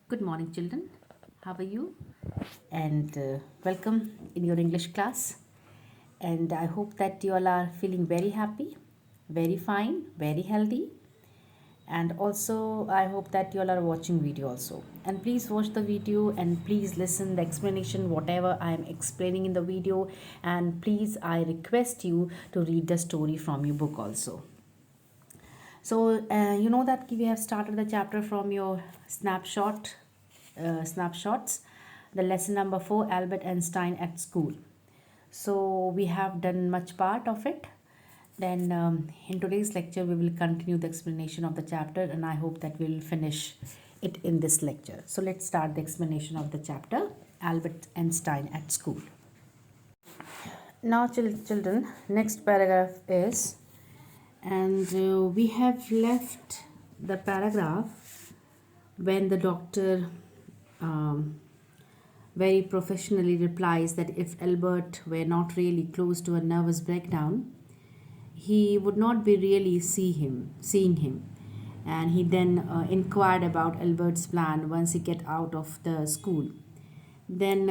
Good morning, children. How are you? And welcome in your English class. And I hope that you all are feeling very happy, very fine, very healthy. And also, I hope that you all are watching video also. And please watch the video and please listen the explanation whatever I am explaining in the video. And please, I request you to read the story from your book also. So you know that we have started the chapter from your snapshots, the lesson number 4, Albert Einstein at school. So we have done much part of it. Then in today's lecture we will continue the explanation of the chapter, and I hope that we will finish it in this lecture. So let's start the explanation of the chapter, Albert Einstein at school. Now children, next paragraph is, and we have left the paragraph when the doctor um, very professionally replies that if Albert were not really close to a nervous breakdown, he would not be really seeing him. And he then inquired about Albert's plan once he get out of the school. Then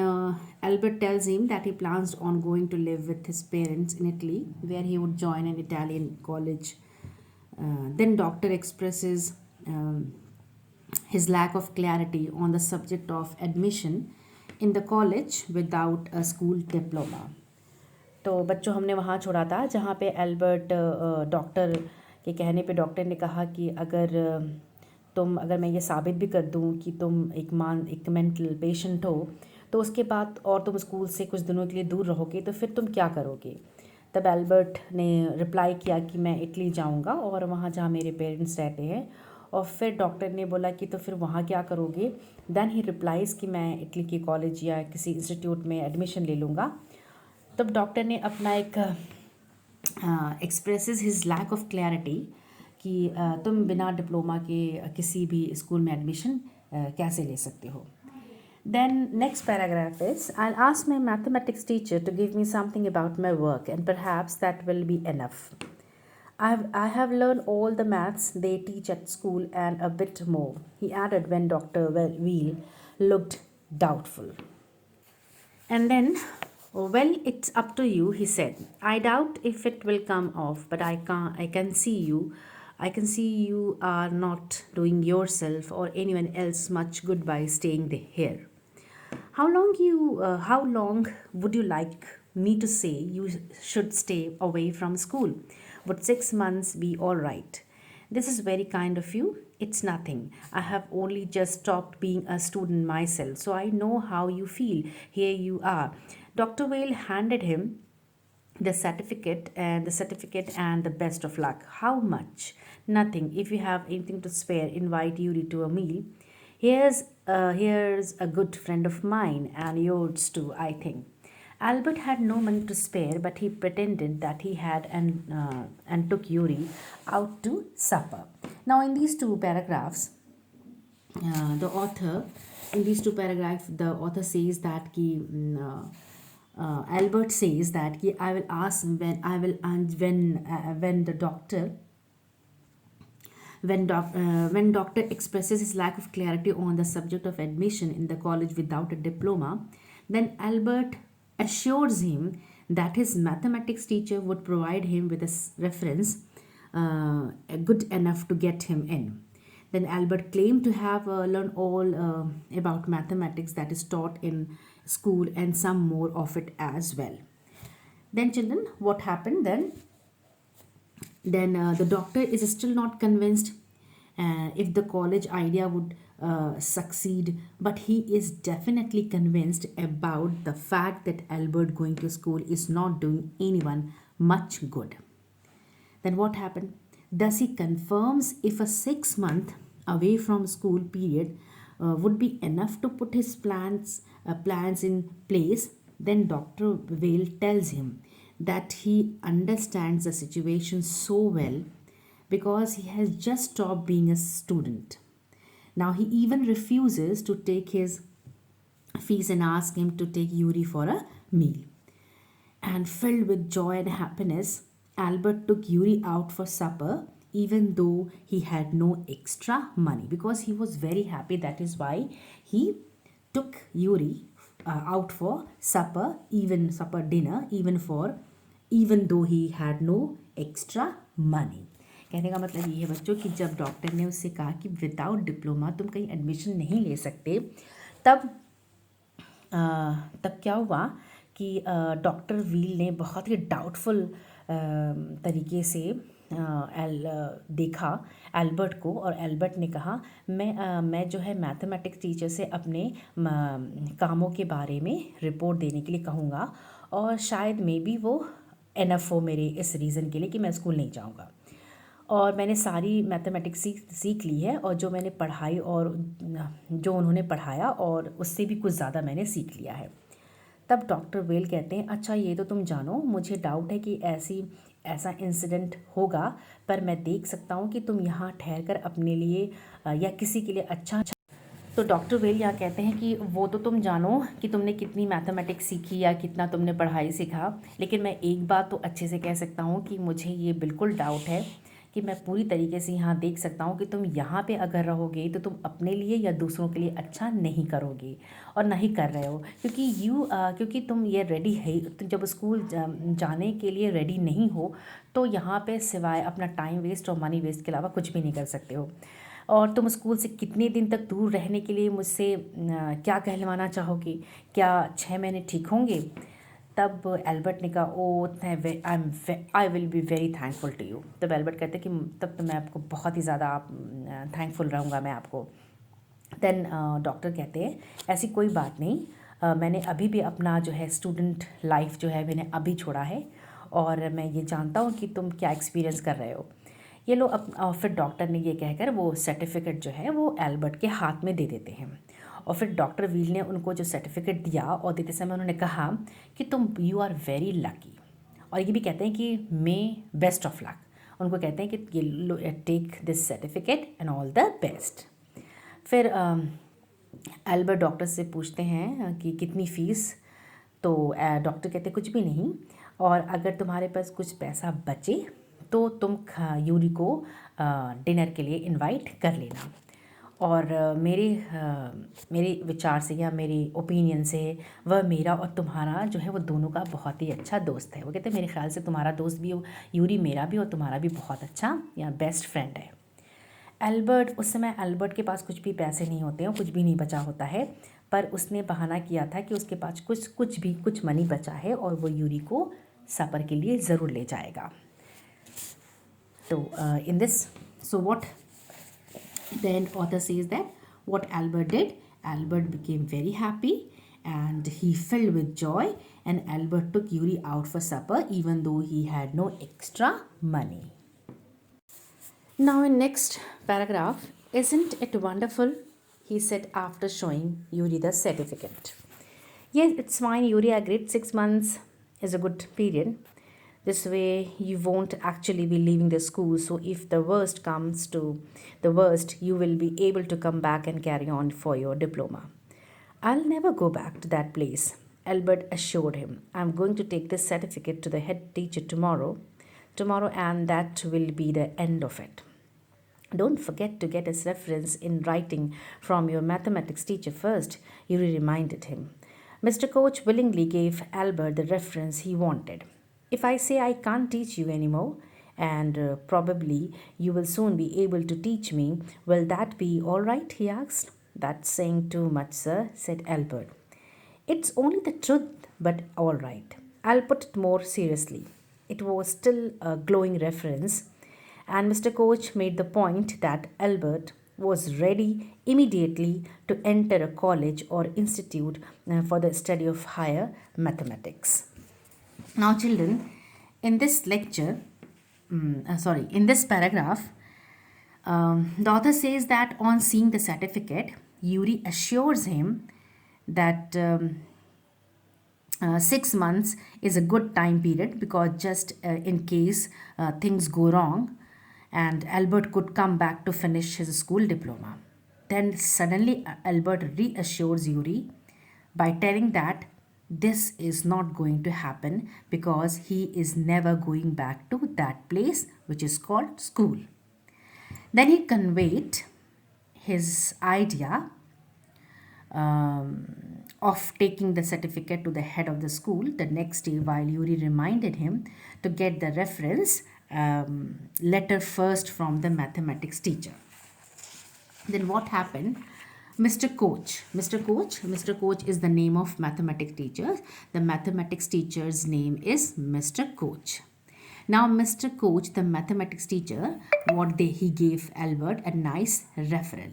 Albert tells him that he plans on going to live with his parents in Italy, where he would join an Italian college. Then doctor expresses his lack of clarity on the subject of admission in the college without a school diploma. तो बच्चों हमने वहाँ छोड़ा था जहाँ पे Albert doctor के कहने पे डॉक्टर ने कहा कि अगर मैं ये साबित भी कर दूँ कि तुम एक मेंटल पेशेंट हो, तो उसके बाद और तुम स्कूल से कुछ दिनों के लिए दूर रहोगे तो फिर तुम क्या करोगे। तब एल्बर्ट ने रिप्लाई किया कि मैं इटली जाऊंगा और वहाँ जहाँ मेरे पेरेंट्स रहते हैं। और फिर डॉक्टर ने बोला कि तो फिर वहाँ क्या करोगे। देन ही रिप्लाइज़ कि मैं इटली के कॉलेज या किसी इंस्टीट्यूट में एडमिशन ले लूँगा। तब डॉक्टर ने अपना एक expresses his lack of clarity कि तुम बिना डिप्लोमा के किसी भी स्कूल में एडमिशन कैसे ले सकते हो। Then next paragraph is, I'll ask my mathematics teacher to give me something about my work and perhaps that will be enough. I have learned all the maths they teach at school and a bit more, he added when Dr. Wheel looked doubtful. And then, well, it's up to you, he said. I doubt if it will come off, but I can see you. I can see you are not doing yourself or anyone else much good by staying here. How long would you like me to say you should stay away from school? Would 6 months be all right? This is very kind of you. It's nothing. I have only just stopped being a student myself, so I know how you feel. Here you are. Dr. Whale handed him the certificate and the best of luck. How much? Nothing. If you have anything to spare, invite Yuri to a meal. Here's a good friend of mine and yours too, I think. Albert had no money to spare, but he pretended that he had and took Yuri out to supper. Now, in these two paragraphs, the author, says that Albert says that I will ask when the doctor when doctor expresses his lack of clarity on the subject of admission in the college without a diploma, then Albert assures him that his mathematics teacher would provide him with a reference good enough to get him in. Then Albert claimed to have learned all about mathematics that is taught in school and some more of it as well. Then children, what happened then? Then the doctor is still not convinced if the college idea would succeed, but he is definitely convinced about the fact that Albert going to school is not doing anyone much good. Then what happened? Thus he confirms if a 6 month away from school period would be enough to put his plans in place. Then Dr. Whale tells him that he understands the situation so well because he has just stopped being a student. Now he even refuses to take his fees and ask him to take Yuri for a meal. And filled with joy and happiness, Albert took Yuri out for supper, even though he had no extra money, because he was very happy. That is why he took Yuri out for supper, even supper dinner, even though he had no extra money. कहने का मतलब ये है बच्चों कि जब doctor ने उससे कहा कि विदाउट डिप्लोमा तुम कहीं एडमिशन नहीं ले सकते, तब तब क्या हुआ कि डॉक्टर व्हील ने बहुत ही डाउटफुल तरीके से देखा एल्बर्ट को, और एल्बर्ट ने कहा मैं जो है मैथमेटिक्स टीचर से अपने कामों के बारे में रिपोर्ट देने के लिए कहूँगा, और शायद मे बी वो एनफ हो मेरे इस रीज़न के लिए कि मैं स्कूल नहीं जाऊँगा, और मैंने सारी मैथमेटिक्स सीख ली है, और जो मैंने पढ़ाई और जो उन्होंने पढ़ाया और उससे भी कुछ ज़्यादा मैंने सीख लिया है। तब डॉक्टर वेल कहते हैं, अच्छा ये तो तुम जानो, मुझे डाउट है कि ऐसा इंसिडेंट होगा, पर मैं देख सकता हूँ कि तुम यहाँ ठहर कर अपने लिए या किसी के लिए अच्छा। तो डॉक्टर वेल यहाँ कहते हैं कि वो तो तुम जानो कि तुमने कितनी मैथमेटिक्स सीखी या कितना तुमने पढ़ाई सीखा, लेकिन मैं एक बात तो अच्छे से कह सकता हूँ कि मुझे ये बिल्कुल डाउट है कि मैं पूरी तरीके से यहाँ देख सकता हूँ कि तुम यहाँ पे अगर रहोगे तो तुम अपने लिए या दूसरों के लिए अच्छा नहीं करोगे, और नहीं कर रहे हो, क्योंकि तुम ये रेडी है, तुम जब स्कूल जाने के लिए रेडी नहीं हो तो यहाँ पे सिवाय अपना टाइम वेस्ट और मनी वेस्ट के अलावा कुछ भी नहीं कर सकते हो। और तुम स्कूल से कितने दिन तक दूर रहने के लिए मुझसे क्या कहलवाना चाहोगे? क्या 6 महीने ठीक होंगे? तब एल्बर्ट ने कहा, oh I will be very thankful to you. तब एल्बर्ट कहते कि तब तो मैं आपको बहुत ही ज़्यादा थैंकफुल रहूँगा मैं आपको। देन डॉक्टर कहते हैं, ऐसी कोई बात नहीं, मैंने अभी भी अपना जो है स्टूडेंट लाइफ जो है मैंने अभी छोड़ा है, और मैं ये जानता हूँ कि तुम क्या एक्सपीरियंस कर रहे हो। ये लो फिर डॉक्टर ने ये कहकर वो सर्टिफिकेट जो है वो एल्बर्ट के हाथ में दे देते हैं, और फिर डॉक्टर व्हील ने उनको जो सर्टिफिकेट दिया और देते समय उन्होंने कहा कि यू आर वेरी लकी, और ये भी कहते हैं कि मे बेस्ट ऑफ लक। उनको कहते हैं कि ये take this certificate and all the best. फिर एल्बर्ट डॉक्टर से पूछते हैं कि कितनी फ़ीस, तो डॉक्टर कहते कुछ भी नहीं, और अगर तुम्हारे पास कुछ पैसा बचे तो तुम यूरी को डिनर के लिए इनवाइट कर लेना। और मेरे विचार से या मेरे ओपिनियन से वह मेरा और तुम्हारा जो है वो दोनों का बहुत ही अच्छा दोस्त है। वो कहते हैं मेरे ख्याल से तुम्हारा दोस्त भी यूरी मेरा भी और तुम्हारा भी बहुत अच्छा या बेस्ट फ्रेंड है। उस समय एल्बर्ट के पास कुछ भी पैसे नहीं होते हैं, कुछ भी नहीं बचा होता है, पर उसने बहाना किया था कि उसके पास कुछ मनी बचा है और वो यूरी को सफ़र के लिए ज़रूर ले जाएगा। तो in this so what then author says that what Albert did, Albert became very happy and he filled with joy, and Albert took Yuri out for supper even though he had no extra money. Now in next paragraph, isn't it wonderful, he said after showing Yuri the certificate. Yes, it's fine, Yuri agreed. 6 months is a good period. This way you won't actually be leaving the school, so if the worst comes to the worst, you will be able to come back and carry on for your diploma. I'll never go back to that place, Albert assured him. I'm going to take this certificate to the head teacher tomorrow, and that will be the end of it. Don't forget to get his reference in writing from your mathematics teacher first, Yuri reminded him. Mr. Coach willingly gave Albert the reference he wanted. If I say I can't teach you anymore, and probably you will soon be able to teach me, will that be all right? He asked. That's saying too much, sir, said Albert. It's only the truth, but all right. I'll put it more seriously. It was still a glowing reference, and Mr. Coach made the point that Albert was ready immediately to enter a college or institute for the study of higher mathematics. Now, children, in this lecture, in this paragraph, the author says that on seeing the certificate, Yuri assures him that 6 months is a good time period, because just in case things go wrong, and Albert could come back to finish his school diploma. Then suddenly Albert reassures Yuri by telling that this is not going to happen, because he is never going back to that place which is called school. Then he conveyed his idea of taking the certificate to the head of the school the next day, while Yuri reminded him to get the reference letter first from the mathematics teacher. Then what happened? Mr. Coach is the name of mathematics teacher. The mathematics teacher's name is Mr. Coach. Now, Mr. Coach, the mathematics teacher, he gave Albert a nice referral.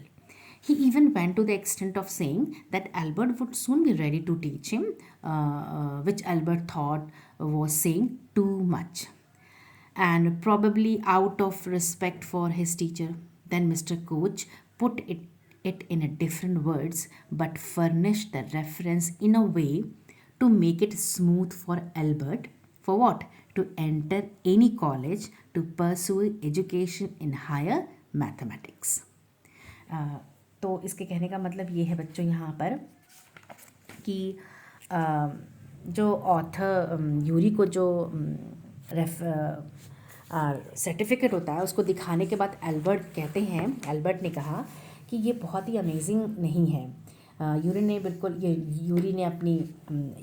He even went to the extent of saying that Albert would soon be ready to teach him, which Albert thought was saying too much, and probably out of respect for his teacher. Then Mr. Coach put it in a different words but furnished the reference in a way to make it smooth for Albert. For what? To enter any college to pursue education in higher mathematics. तो इसके कहने का मतलब ये है बच्चों यहाँ पर कि जो ऑथर यूरी को जो सर्टिफिकेट होता है उसको दिखाने के बाद एल्बर्ट ने कहा कि ये बहुत ही अमेजिंग नहीं है।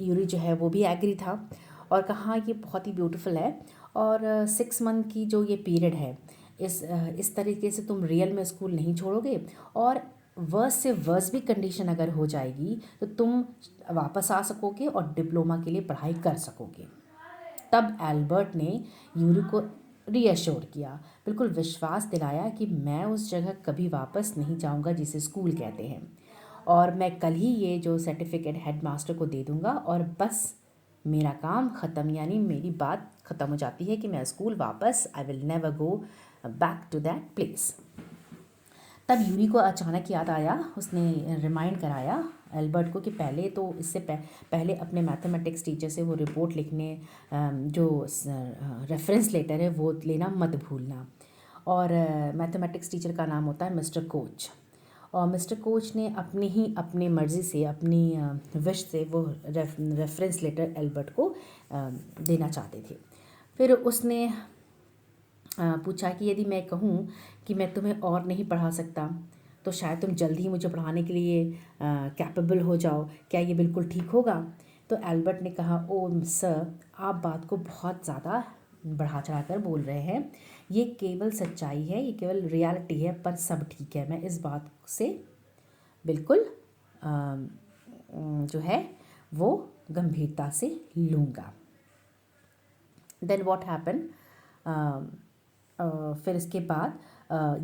यूरी जो है वो भी एग्री था और कहा ये बहुत ही ब्यूटीफुल है, और 6 मंथ की जो ये पीरियड है इस तरीके से तुम रियल में स्कूल नहीं छोड़ोगे, और वर्स से वर्स भी कंडीशन अगर हो जाएगी तो तुम वापस आ सकोगे और डिप्लोमा के लिए पढ़ाई कर सकोगे। तब एल्बर्ट ने यूरी को रीअश्योर किया, बिल्कुल विश्वास दिलाया कि मैं उस जगह कभी वापस नहीं जाऊंगा जिसे स्कूल कहते हैं, और मैं कल ही ये जो सर्टिफिकेट हेडमास्टर को दे दूंगा और बस मेरा काम ख़त्म, यानी मेरी बात ख़त्म हो जाती है कि मैं स्कूल वापस I will never go back to that place. तब यूरी को अचानक याद आया, उसने रिमाइंड कराया एल्बर्ट को कि पहले तो इससे पहले अपने मैथमेटिक्स टीचर से वो रिपोर्ट लिखने जो रेफरेंस लेटर है वो लेना मत भूलना। और मैथमेटिक्स टीचर का नाम होता है मिस्टर कोच, और मिस्टर कोच ने अपनी मर्ज़ी से, अपनी विश से वो रेफरेंस लेटर एल्बर्ट को देना चाहते थे। फिर उसने पूछा कि यदि मैं कहूँ कि मैं तुम्हें और नहीं पढ़ा सकता तो शायद तुम जल्दी ही मुझे पढ़ाने के लिए कैपेबल हो जाओ, क्या ये बिल्कुल ठीक होगा? तो एल्बर्ट ने कहा, ओ सर, आप बात को बहुत ज़्यादा बढ़ा चढ़ा कर बोल रहे हैं, ये केवल सच्चाई है, ये केवल रियलिटी है, पर सब ठीक है, मैं इस बात से बिल्कुल जो है वो गंभीरता से लूँगा। देन व्हाट हैपन, फिर इसके बाद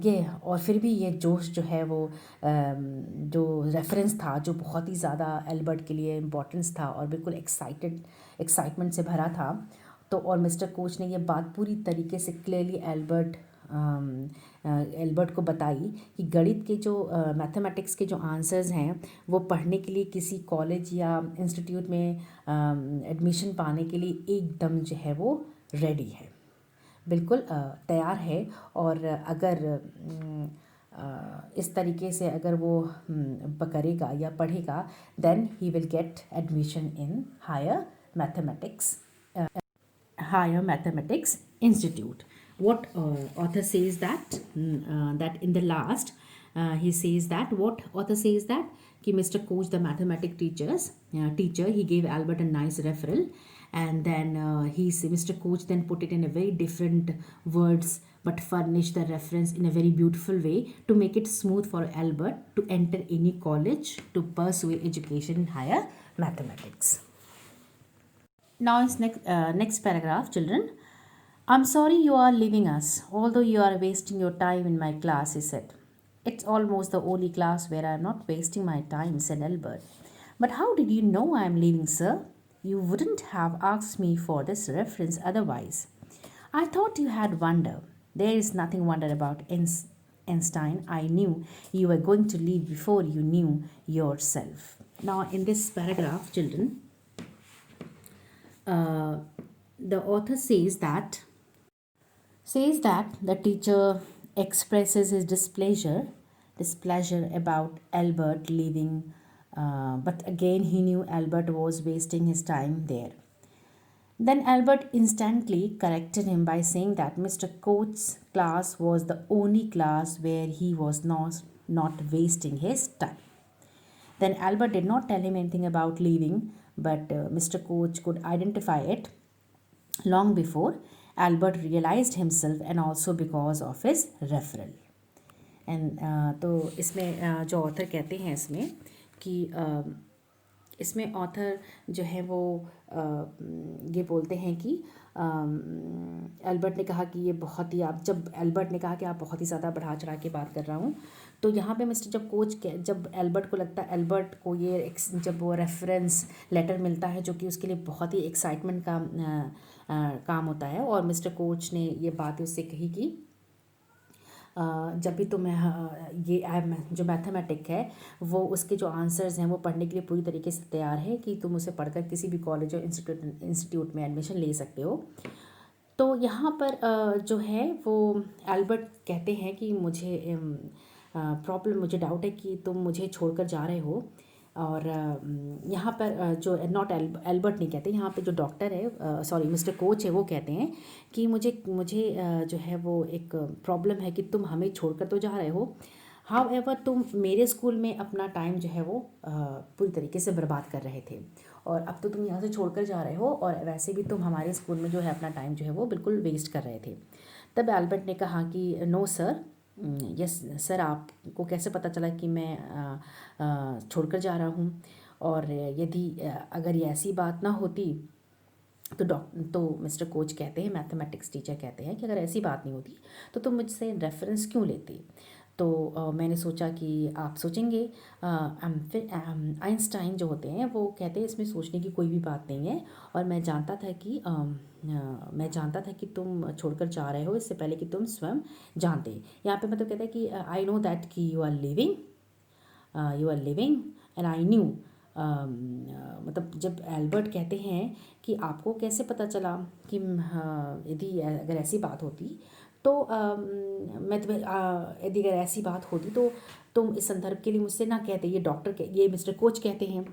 ये, और फिर भी ये जोश जो है वो जो रेफरेंस था जो बहुत ही ज़्यादा एल्बर्ट के लिए इम्पोर्टेंस था और बिल्कुल एक्साइटमेंट से भरा था, तो और मिस्टर कोच ने ये बात पूरी तरीके से क्लियरली एल्बर्ट को बताई कि गणित के जो मैथमेटिक्स के जो आंसर्स हैं वो पढ़ने के लिए किसी कॉलेज या इंस्टीट्यूट में एडमिशन पाने के लिए एकदम जो है वो रेडी है, बिल्कुल तैयार है। और अगर इस तरीके से अगर वो करेगा या पढ़ेगा, then he will get admission in higher mathematics institute. What author says that that in the last he says that what author says that कि Mr. Coach, the mathematics teacher, he gave Albert a nice referral, and then Mr. Coach then put it in a very different words but furnished the reference in a very beautiful way to make it smooth for Albert to enter any college to pursue education in higher mathematics. Now is next paragraph, children. I'm sorry you are leaving us, although you are wasting your time in my class, he said. It's almost the only class where I'm not wasting my time, said Albert. But how did you know I'm leaving, sir? You wouldn't have asked me for this reference otherwise. I thought you had wonder. There is nothing wonder about Einstein. I knew you were going to leave before you knew yourself. Now, in this paragraph, children, the author says that the teacher expresses his displeasure about Albert leaving, but again he knew Albert was wasting his time there. Then Albert instantly corrected him by saying that Mr. Coach's class was the only class where he was not wasting his time. Then Albert did not tell him anything about leaving, but Mr. Coach could identify it long before Albert realized himself and also because of his referral. And तो इसमें जो author कहते हैं इसमें कि इसमें author जो है वो ये बोलते हैं कि एल्बर्ट ने कहा कि ये बहुत ही आप जब एल्बर्ट ने कहा कि आप बहुत ही ज़्यादा बढ़ा चढ़ा के बात कर रहा हूँ, तो यहाँ पे मिस्टर जब कोच के जब एल्बर्ट को लगता है एल्बर्ट को ये जब वो रेफरेंस लेटर मिलता है जो कि उसके लिए बहुत ही एक्साइटमेंट का काम होता है, और मिस्टर कोच ने ये बात उससे कही कि जब भी तुम ये जो मैथमेटिक है वो उसके जो आंसर्स हैं वो पढ़ने के लिए पूरी तरीके से तैयार है कि तुम उसे पढ़कर किसी भी कॉलेज और इंस्टीट्यूट में एडमिशन ले सकते हो। तो यहाँ पर जो है वो एल्बर्ट कहते हैं कि मुझे डाउट है कि तुम मुझे छोड़कर जा रहे हो। और यहाँ पर जो नॉट एल्बर्ट नहीं कहते, यहाँ पे जो डॉक्टर है सॉरी मिस्टर कोच है वो कहते हैं कि मुझे जो है वो एक प्रॉब्लम है कि तुम हमें छोड़कर तो जा रहे हो, हाउ एवर तुम मेरे स्कूल में अपना टाइम जो है वो पूरी तरीके से बर्बाद कर रहे थे, और अब तो तुम यहाँ से छोड़कर जा रहे हो और वैसे भी तुम हमारे स्कूल में जो है अपना टाइम जो है वो बिल्कुल वेस्ट कर रहे थे। तब एल्बर्ट ने कहा कि नो सर, यस सर, आपको कैसे पता चला कि मैं छोड़कर जा रहा हूँ, और यदि अगर ये ऐसी बात ना होती तो मिस्टर कोच कहते हैं, मैथमेटिक्स टीचर कहते हैं कि अगर ऐसी बात नहीं होती तो तुम मुझसे रेफरेंस क्यों लेती। तो मैंने सोचा कि आप सोचेंगे, फिर आइंस्टाइन जो होते हैं वो कहते हैं इसमें सोचने की कोई भी बात नहीं है, और मैं जानता था कि तुम छोड़कर जा रहे हो इससे पहले कि तुम स्वयं जानते। यहाँ पे मतलब कहते हैं कि आई नो दैट कि you are living and I knew. मतलब जब एल्बर्ट कहते हैं कि आपको कैसे पता चला कि यदि अगर ऐसी बात होती तो मैं तुम्हें यदि अगर ऐसी बात होती तो तुम इस संदर्भ के लिए मुझसे ना कहते, ये मिस्टर कोच कहते हैं।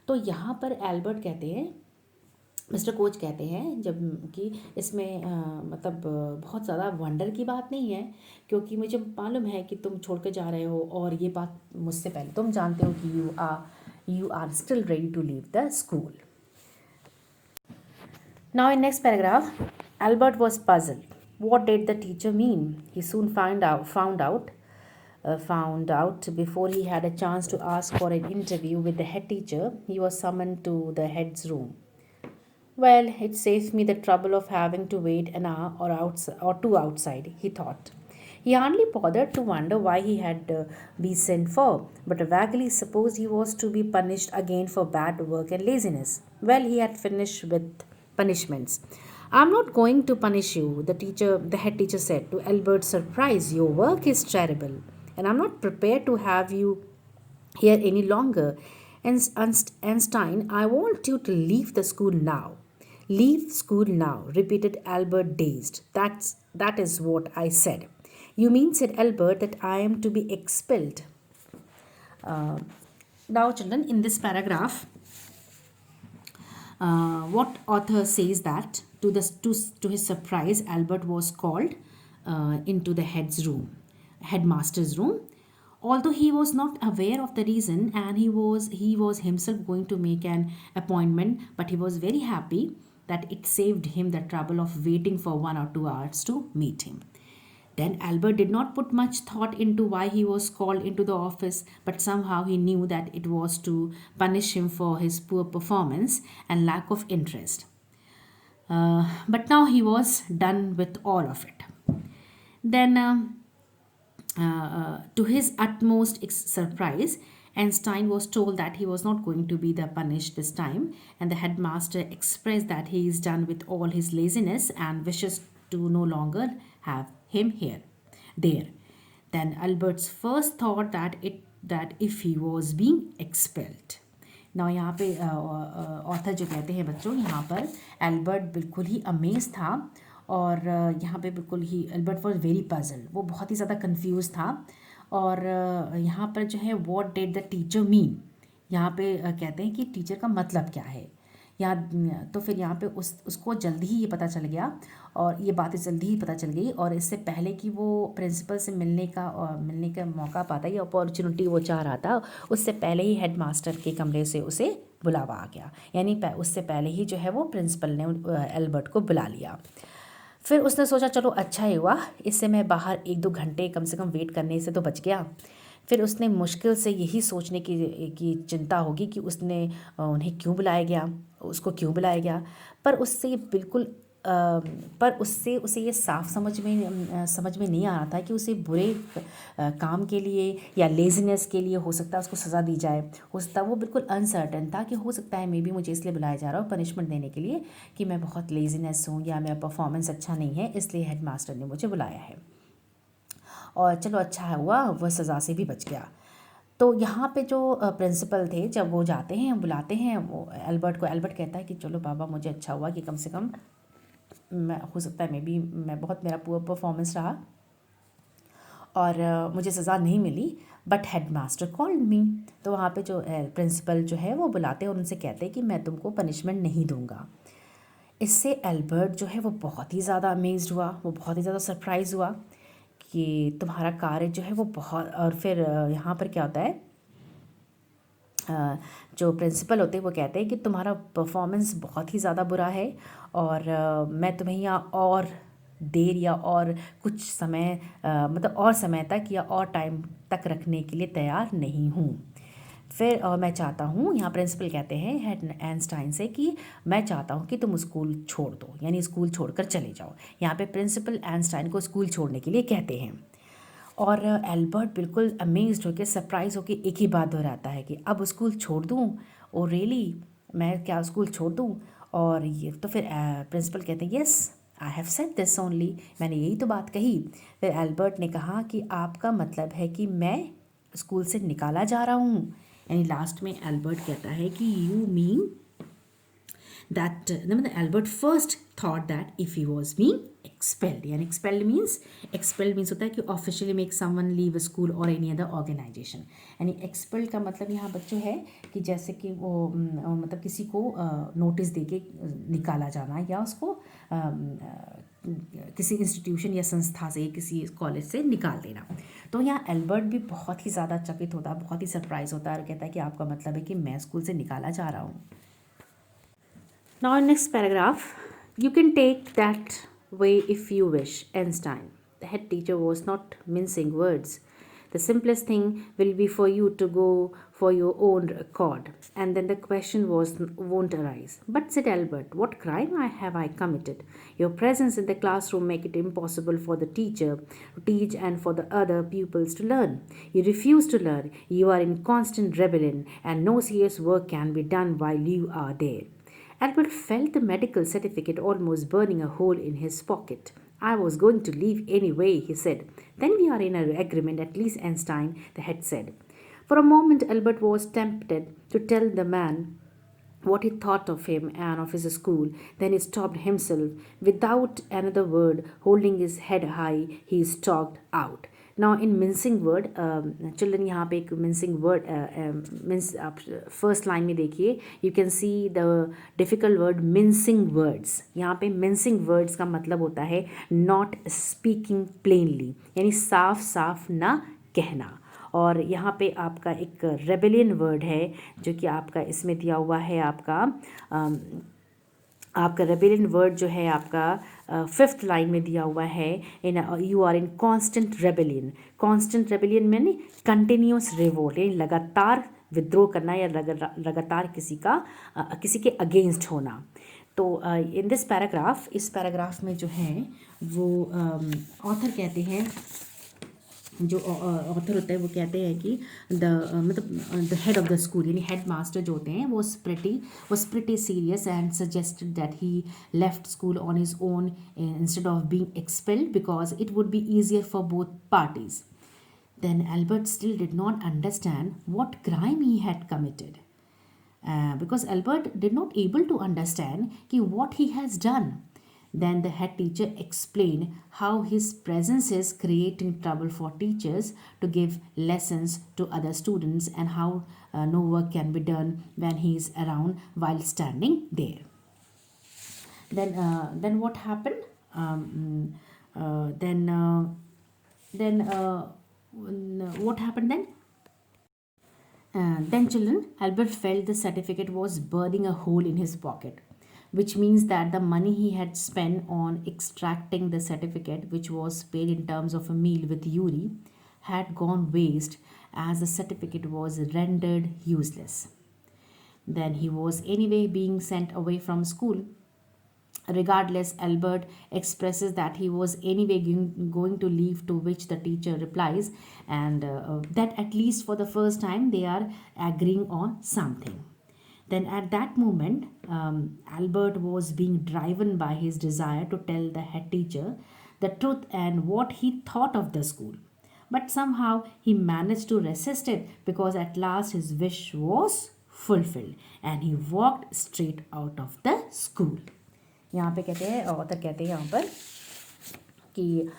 तो यहाँ पर एल्बर्ट कहते हैं, मिस्टर कोच कहते हैं जब कि इसमें मतलब बहुत ज़्यादा वंडर की बात नहीं है, क्योंकि मुझे मालूम है कि तुम छोड़ कर जा रहे हो और ये बात मुझसे पहले तुम जानते हो कि you are still ready to leave the school. Now in next paragraph, Albert was puzzled. What did the teacher mean? He soon found out before he had a chance to ask for an interview with the head teacher. He was summoned to the head's room. Well, it saves me the trouble of having to wait an hour or two outside, he thought. He hardly bothered to wonder why he had been sent for, but vaguely supposed he was to be punished again for bad work and laziness. Well, he had finished with punishments. I'm not going to punish you, the head teacher said, to Albert's surprise. Your work is terrible, and I'm not prepared to have you here any longer. Einstein, I want you to leave the school now. Leave school now, repeated Albert, dazed. That is what I said. You mean, said Albert, that I am to be expelled? Now, children, in this paragraph, what author says that to his surprise, Albert was called into the headmaster's room. Although he was not aware of the reason, and he was himself going to make an appointment, but he was very happy that it saved him the trouble of waiting for 1 or 2 hours to meet him. Then Albert did not put much thought into why he was called into the office, but somehow he knew that it was to punish him for his poor performance and lack of interest. But now he was done with all of it. Then, to his utmost surprise, Einstein was told that he was not going to be punished this time, and the headmaster expressed that he is done with all his laziness and wishes to no longer have him there. Then Albert's first thought that if he was being expelled. Now यहाँ पे author जो कहते हैं बच्चों, यहाँ पर Albert बिल्कुल ही amaze था, और यहाँ पे बिल्कुल ही एल्बर्ट वॉज वेरी पजल, वो बहुत ही ज़्यादा कंफ्यूज था। और यहाँ पर जो है what did the teacher mean, यहाँ पे कहते हैं कि टीचर का मतलब क्या है। यहाँ तो फिर यहाँ पे उसको जल्दी ही ये पता चल गया, और ये बातें जल्दी ही पता चल गई, और इससे पहले कि वो प्रिंसिपल से मिलने का मौका पाता, ये अपॉर्चुनिटी वो चाह रहा था, उससे पहले ही हेड मास्टर के कमरे से उसे बुलावा आ गया। यानी उससे पहले ही जो है वो प्रिंसिपल ने एल्बर्ट को बुला लिया। फिर उसने सोचा चलो अच्छा ही हुआ, इससे मैं बाहर 1-2 घंटे कम से कम वेट करने से तो बच गया। फिर उसने मुश्किल से यही सोचने की चिंता होगी कि उन्हें क्यों बुलाया गया, उसको क्यों बुलाया गया। पर उससे बिल्कुल पर उससे उसे ये साफ समझ में नहीं आ रहा था कि उसे बुरे काम के लिए या लेज़ीनेस के लिए हो सकता है उसको सज़ा दी जाए। हो सकता है वो बिल्कुल अनसर्टन था कि हो सकता है मे बी मुझे इसलिए बुलाया जा रहा हो पनिशमेंट देने के लिए कि मैं बहुत लेज़ीनेस हूँ या मेरा परफॉर्मेंस अच्छा नहीं है, इसलिए हेड मास्टर ने मुझे बुलाया है। और चलो अच्छा हुआ वह सज़ा से भी बच गया। तो यहाँ पे जो प्रिंसिपल थे, जब वो जाते हैं बुलाते हैं वो एल्बर्ट को, एल्बर्ट कहता है कि चलो बाबा मुझे अच्छा हुआ कि कम से कम मैं, हो सकता है मेरा पुअर परफॉर्मेंस रहा और मुझे सज़ा नहीं मिली, but headmaster called me. तो वहाँ पे जो प्रिंसिपल जो है वो बुलाते हैं और उनसे कहते हैं कि मैं तुमको पनिशमेंट नहीं दूंगा। इससे एल्बर्ट जो है वो बहुत ही ज़्यादा अमेज्ड हुआ, वो बहुत ही ज़्यादा सरप्राइज़ हुआ कि तुम्हारा कार्य जो है वो बहुत। और फिर यहाँ पर क्या होता है, जो प्रिंसिपल होते हैं वो कहते हैं कि तुम्हारा परफॉर्मेंस बहुत ही ज़्यादा बुरा है और मैं तुम्हें यहाँ और देर या और कुछ समय मतलब और समय तक या और टाइम तक रखने के लिए तैयार नहीं हूँ। फिर मैं चाहता हूँ, यहाँ प्रिंसिपल कहते हैं हेड आइंस्टाइन से कि मैं चाहता हूँ कि तुम स्कूल छोड़ दो, यानी स्कूल छोड़कर चले जाओ। यहाँ पे प्रिंसिपल आइंस्टाइन को स्कूल छोड़ने के लिए कहते हैं और एल्बर्ट बिल्कुल अमेज्ड होकर, सरप्राइज होकर एक ही बात दोहराता है कि अब स्कूल छोड़ दूँ, ओ रियली, मैं क्या स्कूल छोड़ दूँ। और ये तो फिर प्रिंसिपल कहते हैं yes I have said this only, मैंने यही तो बात कही। फिर एल्बर्ट ने कहा कि आपका मतलब है कि मैं स्कूल से निकाला जा रहा हूँ। यानी लास्ट में एल्बर्ट कहता है कि you mean that Albert first thought that if he was being expelled, यानी expelled means होता है कि officially make someone leave a school or any other organization। यानी expelled का मतलब यहाँ बच्चों है कि जैसे कि वो मतलब किसी को नोटिस देके निकाला जाना या उसको किसी इंस्टीट्यूशन या संस्था से, किसी कॉलेज से निकाल देना। तो यहाँ एल्बर्ट भी बहुत ही ज़्यादा चकित होता है, बहुत ही सरप्राइज होता है और कहता है कि आपका मतलब है कि मैं स्कूल से निकाला जा रहा हूँ। Now in next paragraph, you can take that way if you wish, Einstein. The head teacher was not mincing words. The simplest thing will be for you to go for your own accord, and then the question won't arise. But said Albert, what crime have I committed? Your presence in the classroom make it impossible for the teacher to teach and for the other pupils to learn. You refuse to learn. You are in constant rebellion, and no serious work can be done while you are there. Albert felt the medical certificate almost burning a hole in his pocket. I was going to leave anyway, he said. Then we are in an agreement, at least, Einstein, the head said. For a moment, Albert was tempted to tell the man what he thought of him and of his school. Then he stopped himself. Without another word, holding his head high, he stalked out. Now in mincing word, children यहाँ पे एक mincing word means आप first line में देखिए, you can see the difficult word mincing words। यहाँ पे mincing words का मतलब होता है not speaking plainly, यानी साफ साफ ना कहना। और यहाँ पे आपका एक रेबेलियन वर्ड है जो कि आपका इसमें दिया हुआ है, आपका रेबेलियन वर्ड जो है आपका 5th लाइन में दिया हुआ है, in you are in constant rebellion. Constant rebellion मैंने कंटिन्यूस रिवोल्ट, यानी लगातार विद्रोह करना या लगातार किसी के अगेंस्ट होना। तो इन दिस पैराग्राफ, इस पैराग्राफ में जो है वो ऑथर कहते हैं, जो ऑथर होता है वो कहते हैं कि the head of the school, यानी हेड मास्टर जो होते हैं वो pretty serious and suggested that he left school on his own instead of being expelled because it would be easier for both parties. Then Albert still did not understand what crime he had committed. Because Albert did not able to understand what he has done. Then the head teacher explained how his presence is creating trouble for teachers to give lessons to other students, and how no work can be done when he is around while standing there. Then what happened? Um, uh, then uh, then what happened then? Then, children, Albert felt the certificate was burning a hole in his pocket, which means that the money he had spent on extracting the certificate, which was paid in terms of a meal with Yuri, had gone waste, as the certificate was rendered useless. Then he was anyway being sent away from school. Regardless, Albert expresses that he was anyway going to leave, to which the teacher replies, and that at least for the first time they are agreeing on something. Then at that moment, Albert was being driven by his desire to tell the head teacher the truth and what he thought of the school. But somehow he managed to resist it, because at last his wish was fulfilled and he walked straight out of the school. यहाँ पे कहते हैं, author कहते हैं यहाँ पर कि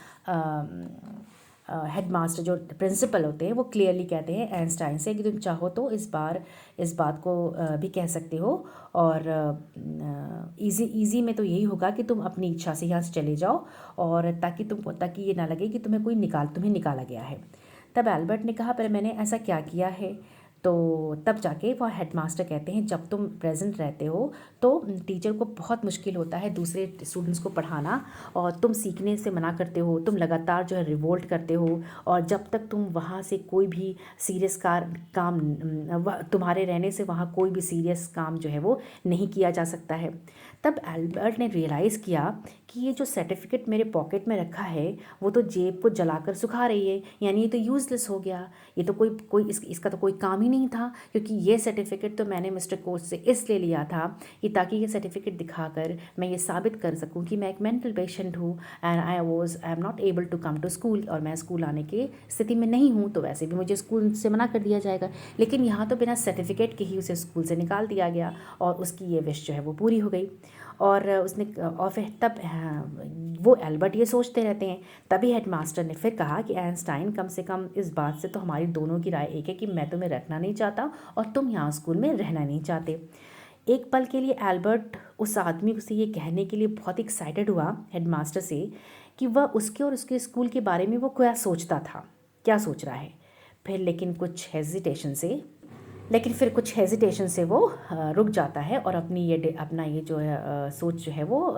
head master जो प्रिंसिपल होते हैं वो क्लियरली कहते हैं आइंस्टाइन से कि तुम चाहो तो इस बात को भी कह सकते हो, और इजी में तो यही होगा कि तुम अपनी इच्छा से यहाँ से चले जाओ, और ताकि ये ना लगे कि तुम्हें निकाला गया है। तब एल्बर्ट ने कहा, पर मैंने ऐसा क्या किया है? तो तब जाके वह हेडमास्टर कहते हैं, जब तुम प्रेजेंट रहते हो तो टीचर को बहुत मुश्किल होता है दूसरे स्टूडेंट्स को पढ़ाना, और तुम सीखने से मना करते हो, तुम लगातार जो है रिवोल्ट करते हो, और जब तक तुम वहाँ से कोई भी सीरियस काम तुम्हारे रहने से वहाँ कोई भी सीरियस काम जो है वो नहीं किया जा सकता है। तब एल्बर्ट ने रियलाइज़ किया कि ये जो सर्टिफिकेट मेरे पॉकेट में रखा है वो तो जेब को जलाकर सुखा रही है, यानी ये तो यूज़लेस हो गया, ये तो इसका तो कोई काम ही नहीं था, क्योंकि ये सर्टिफिकेट तो मैंने मिस्टर कोच से इसलिए लिया था कि ताकि ये सर्टिफिकेट दिखाकर मैं ये साबित कर सकूं कि मैं एक मेंटल पेशेंट हूँ, and I am not able to come to school, और मैं स्कूल आने की स्थिति में नहीं हूँ, तो वैसे भी मुझे स्कूल से मना कर दिया जाएगा। लेकिन यहाँ तो बिना सर्टिफिकेट के ही उसे स्कूल से निकाल दिया गया, और उसकी ये विश जो है वो पूरी हो गई। और फिर तब वो एल्बर्ट ये सोचते रहते हैं। तभी हेडमास्टर ने फिर कहा कि आइंस्टाइन, कम से कम इस बात से तो हमारी दोनों की राय एक है कि मैं तुम्हें रखना नहीं चाहता और तुम यहाँ स्कूल में रहना नहीं चाहते। एक पल के लिए एल्बर्ट उस आदमी से ये कहने के लिए बहुत एक्साइटेड हुआ हेडमास्टर से कि वह उसके और उसके स्कूल के बारे में वो क्या सोचता था, क्या सोच रहा है। फिर लेकिन फिर कुछ हेजिटेशन से वो रुक जाता है, और अपना ये जो है सोच जो है वो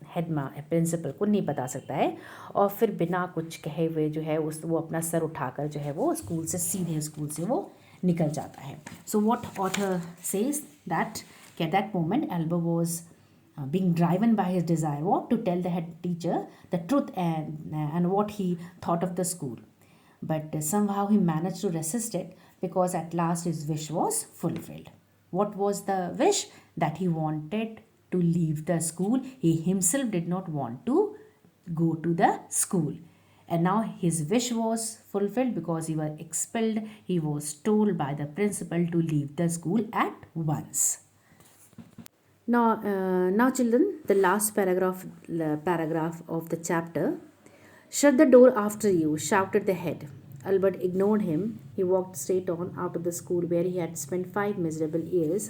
प्रिंसिपल को नहीं बता सकता है, और फिर बिना कुछ कहे हुए जो है वो अपना सर उठाकर जो है वो सीधे स्कूल से वो निकल जाता है। So what author says that at that moment Albert was being driven by his desire to tell the head teacher the truth and what he thought of the school, but somehow he managed to resist it, because at last his wish was fulfilled. What was the wish? That he wanted to leave the school. He himself did not want to go to the school. And now his wish was fulfilled, because he was expelled. He was told by the principal to leave the school at once. Now, children, the last paragraph of the chapter. Shut the door after you, shouted the head. Albert ignored him. He walked straight on out of the school where he had spent 5 miserable years,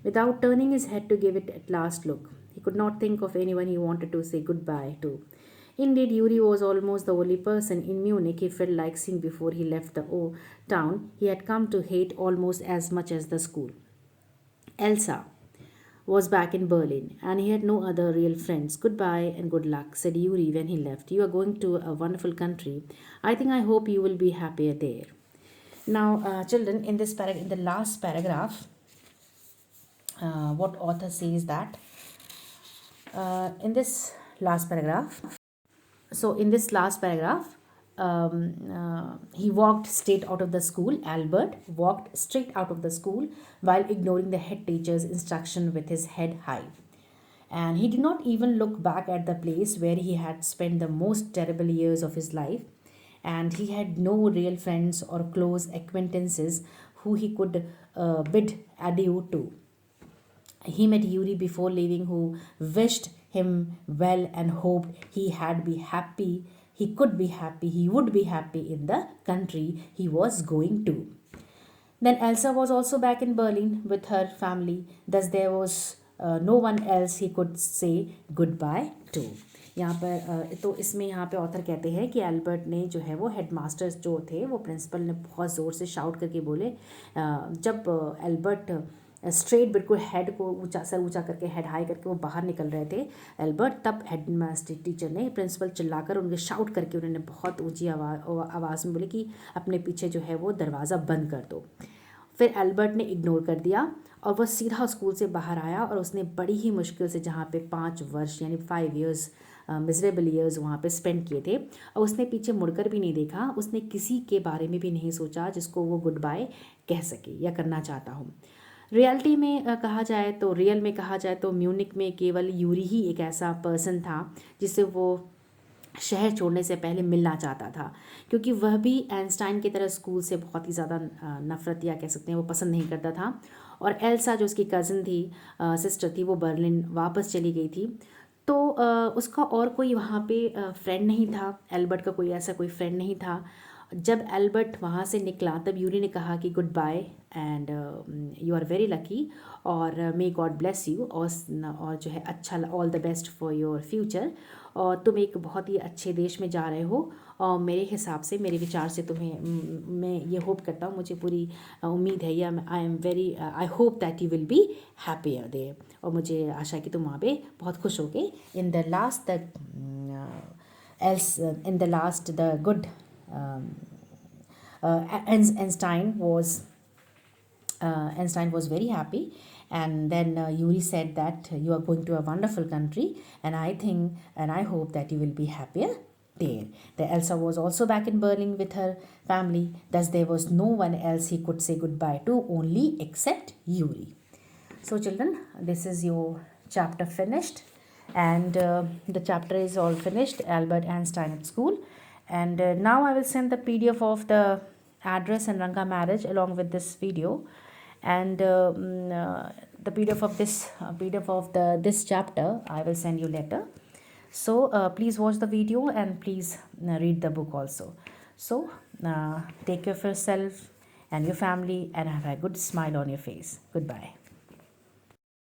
without turning his head to give it a last look. He could not think of anyone he wanted to say goodbye to. Indeed, Yuri was almost the only person in Munich he felt like seeing before he left the town he had come to hate almost as much as the school. Elsa was back in Berlin, and he had no other real friends. Goodbye and good luck, said Yuri when he left. You are going to a wonderful country. I hope you will be happier there. Now, children, in the last paragraph, what author says that in this last paragraph, he walked straight out of the school. Albert walked straight out of the school while ignoring the head teacher's instruction with his head high. And he did not even look back at the place where he had spent the most terrible years of his life. And he had no real friends or close acquaintances who he could bid adieu to. He met Yuri before leaving, who wished him well and hoped he could be happy, he would be happy in the country he was going to. Then Elsa was also back in Berlin with her family, thus there was no one else he could say goodbye to. यहाँ पर तो इसमें यहाँ पे author कहते हैं कि Albert ने जो है वो हेडमास्टर्स जो थे वो प्रिंसिपल ने बहुत ज़ोर से शाउट करके बोले। जब एल्बर्ट स्ट्रेट बिल्कुल हेड को ऊंचा सर ऊंचा करके हेड हाई करके वो बाहर निकल रहे थे एल्बर्ट, तब हेडमास्टर टीचर ने प्रिंसिपल चिल्लाकर उनके शाउट करके उन्होंने बहुत ऊंची आवाज़ में बोले कि अपने पीछे जो है वो दरवाज़ा बंद कर दो। फिर एल्बर्ट ने इग्नोर कर दिया और वह सीधा स्कूल से बाहर आया और उसने बड़ी ही मुश्किल से जहाँ पे 5 वर्ष यानी 5 ईयर्स मिजरेबल ईयर्स वहाँ पे स्पेंड किए थे, और उसने पीछे मुड़कर भी नहीं देखा, उसने किसी के बारे में भी नहीं सोचा जिसको वो गुड बाय कह सके या करना चाहता हूँ। रियलिटी में रियल में कहा जाए तो म्यूनिक में केवल यूरी ही एक ऐसा पर्सन था जिससे वो शहर छोड़ने से पहले मिलना चाहता था, क्योंकि वह भी आइंस्टाइन की तरह स्कूल से बहुत ही ज़्यादा नफ़रत या कह सकते हैं वो पसंद नहीं करता था। और एल्सा जो उसकी कज़न थी, सिस्टर थी, वो बर्लिन वापस चली गई थी। तो उसका और कोई वहाँ पे फ्रेंड नहीं था, एल्बर्ट का कोई ऐसा कोई फ्रेंड नहीं था। जब एल्बर्ट वहाँ से निकला तब यूरी ने कहा कि goodbye and you are very lucky और मे गॉड ब्लेस यू, और जो है अच्छा all the best for your future, और तुम एक बहुत ही अच्छे देश में जा रहे हो, और मेरे हिसाब से मेरे विचार से तुम्हें मैं ये होप करता हूँ, मुझे पूरी उम्मीद है या I hope that you will be happier there, और मुझे आशा है कि तुम वहाँ पे बहुत खुश होगे। In the last the good Einstein was very happy, and then Yuri said that you are going to a wonderful country, and I hope that you will be happier there. The Elsa was also back in Berlin with her family, thus there was no one else he could say goodbye to, only except Yuri. So children, this is your chapter finished, and the chapter is all finished, Albert Einstein at school. And now I will send the PDF of the address and Ranga marriage along with this video, and the PDF of this chapter I will send you later. So please watch the video and please read the book also. So take care of yourself and your family and have a good smile on your face. Goodbye.